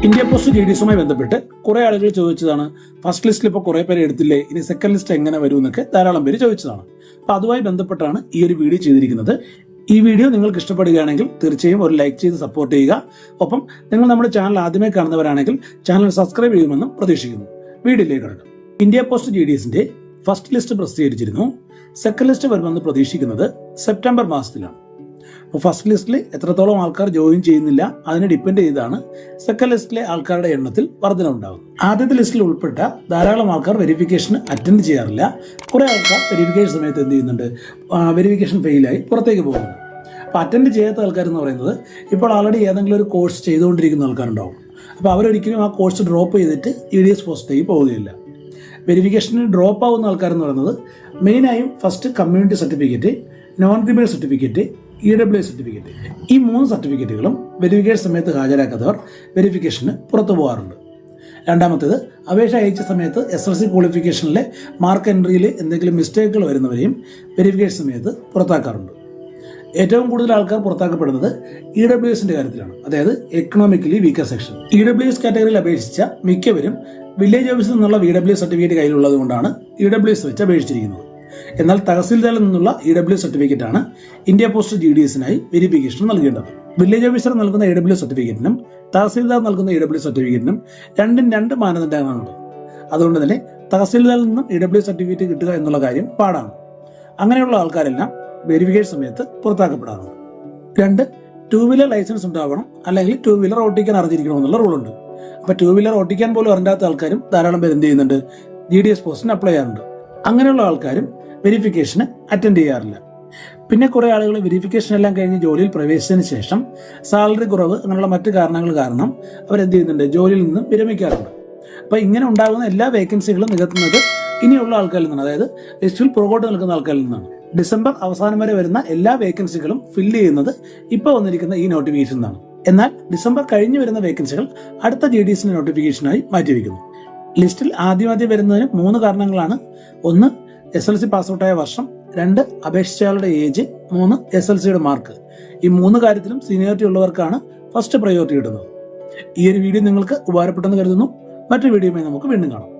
India post GDS-മായി ബന്ധപ്പെട്ട് കുറെ ആളുകൾ ചോദിച്ചതാണ്, ഫസ്റ്റ് ലിസ്റ്റിൽ ഇപ്പോൾ കുറെ പേര് എടുത്തില്ലേ, ഇനി സെക്കൻഡ് ലിസ്റ്റ് എങ്ങനെ വരും എന്നൊക്കെ ധാരാളം പേര് ചോദിച്ചതാണ്. അപ്പോൾ അതുമായി ബന്ധപ്പെട്ടാണ് ഈ ഒരു വീഡിയോ ചെയ്തിരിക്കുന്നത്. ഈ വീഡിയോ നിങ്ങൾക്ക് ഇഷ്ടപ്പെടുകയാണെങ്കിൽ തീർച്ചയായും ഒരു ലൈക്ക് ചെയ്ത് സപ്പോർട്ട് ചെയ്യുക. ഒപ്പം നിങ്ങൾ നമ്മുടെ ചാനൽ ആദ്യമേ കാണുന്നവരാണെങ്കിൽ ചാനൽ സബ്സ്ക്രൈബ് ചെയ്യുമെന്നും പ്രതീക്ഷിക്കുന്നു. വീഡിയോയിലേക്ക് കടക്കാം. ഇന്ത്യ പോസ്റ്റ് GDS-ന്റെ ഫസ്റ്റ് ലിസ്റ്റ് പ്രസിദ്ധീകരിച്ചിരുന്നു. സെക്കൻഡ് ലിസ്റ്റ് വരുമെന്ന് പ്രതീക്ഷിക്കുന്നത് സെപ്റ്റംബർ മാസത്തിലാണ്. അപ്പോൾ ഫസ്റ്റ് ലിസ്റ്റിൽ എത്രത്തോളം ആൾക്കാർ ജോയിൻ ചെയ്യുന്നില്ല അതിനെ ഡിപ്പെൻഡ് ചെയ്താണ് സെക്കൻഡ് ലിസ്റ്റിലെ ആൾക്കാരുടെ എണ്ണത്തിൽ വർധനവുണ്ടാകും. ആദ്യത്തെ ലിസ്റ്റിൽ ഉൾപ്പെട്ട ധാരാളം ആൾക്കാർ വെരിഫിക്കേഷന് അറ്റൻഡ് ചെയ്യാറില്ല. കുറെ ആൾക്കാർ വെരിഫിക്കേഷൻ സമയത്ത് എന്ത് ചെയ്യുന്നുണ്ട്, വെരിഫിക്കേഷൻ ഫെയിലായി പുറത്തേക്ക് പോകുന്നുണ്ട്. അപ്പോൾ അറ്റൻഡ് ചെയ്യാത്ത ആൾക്കാർ എന്ന് പറയുന്നത് ഇപ്പോൾ ആൾറെഡി ഏതെങ്കിലും ഒരു കോഴ്സ് ചെയ്തുകൊണ്ടിരിക്കുന്ന ആൾക്കാരുണ്ടാവും. അപ്പോൾ അവരൊരിക്കലും ആ കോഴ്സ് ഡ്രോപ്പ് ചെയ്തിട്ട് GDS പോസ്റ്റിലേക്ക് പോവുകയില്ല. വെരിഫിക്കേഷന് ഡ്രോപ്പ് ആവുന്ന ആൾക്കാരെന്ന് പറയുന്നത് മെയിനായും first community certificate, non criminal certificate, EWS certificate. ഈ 3 സർട്ടിഫിക്കറ്റുകളും വെരിഫിക്കേഷൻ സമയത്ത് ഹാജരാക്കാത്തവർ വെരിഫിക്കേഷന് പുറത്തു പോകാറുണ്ട്. രണ്ടാമത്തേത്, അപേക്ഷ അയച്ച സമയത്ത് SLC ക്വാളിഫിക്കേഷനിലെ മാർക്ക് എൻട്രിയിൽ എന്തെങ്കിലും മിസ്റ്റേക്കുകൾ വരുന്നവരെയും വെരിഫിക്കേഷൻ സമയത്ത് പുറത്താക്കാറുണ്ട്. ഏറ്റവും കൂടുതൽ ആൾക്കാർ പുറത്താക്കപ്പെടുന്നത് EWS-ന്റെ കാര്യത്തിലാണ്, അതായത് എക്കണോമിക്കലി വീക്കർ സെക്ഷൻ. EWS കാറ്റഗറിയിൽ അപേക്ഷിച്ച മിക്കവരും വില്ലേജ് ഓഫീസിൽ നിന്നുള്ള VWS സർട്ടിഫിക്കറ്റ് കയ്യിലുള്ളത് കൊണ്ടാണ് EWS വെച്ച് അപേക്ഷിച്ചിരിക്കുന്നത്. എന്നാൽ തഹസീൽദാറിൽ നിന്നുള്ള EWS സർട്ടിഫിക്കറ്റ് ആണ് ഇന്ത്യ പോസ്റ്റ് GDS-നായി വെരിഫിക്കേഷൻ നൽകേണ്ടത്. വില്ലേജ് ഓഫീസർ നൽകുന്ന EWS സർട്ടിഫിക്കറ്റിനും തഹസീൽദാർ നൽകുന്ന EWS സർട്ടിഫിക്കറ്റിനും രണ്ടും 2 മാനദണ്ഡങ്ങളുണ്ട്. അതുകൊണ്ട് തന്നെ തഹസീൽദാറിൽ നിന്നും EWS സർട്ടിഫിക്കറ്റ് കിട്ടുക എന്നുള്ള കാര്യം പാടാണ്. അങ്ങനെയുള്ള ആൾക്കാരെല്ലാം വെരിഫിക്കേഷൻ സമയത്ത് പുറത്താക്കപ്പെടാറുണ്ട്. 2, 2 വീലർ ലൈസൻസ് ഉണ്ടാവണം, അല്ലെങ്കിൽ 2 വീലർ ഓട്ടിക്കാൻ അറിഞ്ഞിരിക്കണമെന്നുള്ള റൂളുണ്ട്. അപ്പോൾ 2 വീലർ ഓട്ടിക്കാൻ പോലും അറിയാത്ത ആൾക്കാരും ധാരാളം പേര് എന്ത് ചെയ്യുന്നുണ്ട്, GDS പോസ്റ്റിന് അപ്ലൈ ചെയ്യാറുണ്ട്. അങ്ങനെയുള്ള ആൾക്കാരും വെരിഫിക്കേഷന് അറ്റൻഡ് ചെയ്യാറില്ല. പിന്നെ കുറെ ആളുകൾ വെരിഫിക്കേഷൻ എല്ലാം കഴിഞ്ഞ് ജോലിയിൽ പ്രവേശിച്ചതിന് ശേഷം സാലറി കുറവ് അങ്ങനെയുള്ള മറ്റു കാരണങ്ങൾ കാരണം അവരെന്ത് ചെയ്യുന്നുണ്ട്, ജോലിയിൽ നിന്നും വിരമിക്കാറുണ്ട്. അപ്പോൾ ഇങ്ങനെ ഉണ്ടാകുന്ന എല്ലാ വേക്കൻസികളും നികത്തുന്നത് ഇനിയുള്ള ആൾക്കാരിൽ നിന്നാണ്, അതായത് ലിസ്റ്റിൽ പുറകോട്ട് നിൽക്കുന്ന ആൾക്കാരിൽ നിന്നാണ്. ഡിസംബർ അവസാനം വരെ വരുന്ന എല്ലാ വേക്കൻസികളും ഫില്ല് ചെയ്യുന്നത് ഇപ്പോൾ വന്നിരിക്കുന്ന ഈ നോട്ടിഫിക്കേഷൻ നിന്നാണ്. എന്നാൽ ഡിസംബർ കഴിഞ്ഞ് വരുന്ന വേക്കൻസികൾ അടുത്ത GDS-ന്റെ നോട്ടിഫിക്കേഷനായി മാറ്റിവെക്കുന്നു. ലിസ്റ്റിൽ ആദ്യം വരുന്നതിന് 3 കാരണങ്ങളാണ്. 1, SLC പാസ്ഔട്ടായ വർഷം, 2, അപേക്ഷിച്ചയാളുടെ ഏജ്, 3, SLCയുടെ മാർക്ക്. ഈ 3 കാര്യത്തിലും സീനിയോറിറ്റി ഉള്ളവർക്കാണ് ഫസ്റ്റ് പ്രയോറിറ്റി കിട്ടുന്നത്. ഈ ഒരു വീഡിയോ നിങ്ങൾക്ക് ഉപകാരപ്പെട്ടെന്ന് കരുതുന്നു. മറ്റൊരു വീഡിയോയുമായി നമുക്ക് വീണ്ടും കാണാം.